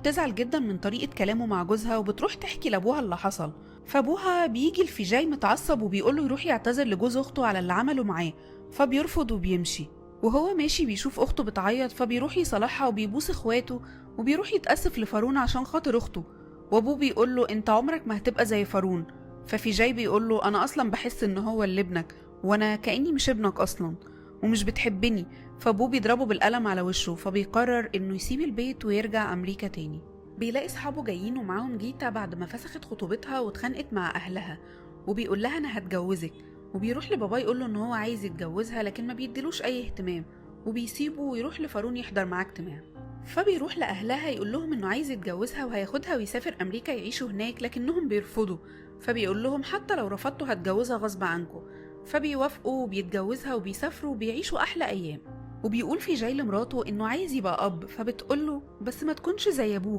بتزعل جدا من طريقة كلامه مع جوزها وبتروح تحكي لأبوها اللي حصل. فأبوها بيجي لفيجاي متعصب وبيقوله يروح يعتذر لجوز أخته على اللي عمله معاه، فبيرفض وبيمشي. وهو ماشي بيشوف أخته بتعيط فبيروح يصالحها وبيبوس إخواته، وبيروح يتأسف لفارون عشان خاطر أخته. وأبوه بيقوله أنت عمرك ما هتبقى زي فارون. ففيجاي بيقوله أنا أصلا بحس إن هو اللي ابنك، وأنا كأني مش ابنك أصلا ومش بتحبني. فابوه بيضربه بالقلم على وشه، فبيقرر انه يسيب البيت ويرجع امريكا تاني. بيلاقي صحابه جايين ومعاهم جيتا بعد ما فسخت خطوبتها واتخانقت مع اهلها، وبيقول لها انا هتجوزك. وبيروح لباباه يقول له ان هو عايز يتجوزها لكن ما بيديلوش اي اهتمام، وبيسيبه ويروح لفارون يحضر معاه اجتماع. فبيروح لاهلها يقول لهم انه عايز يتجوزها وهياخدها ويسافر امريكا يعيشوا هناك، لكنهم بيرفضوا. فبيقول لهم حتى لو رفضتوا هتجوزها غصب عنكم. فبيوافقوا وبيتجوزها وبيسافروا وبيعيشوا احلى ايام. وبيقول في جاي لمراته انه عايز يبقى اب، فبتقوله بس ما تكونش زي ابوك.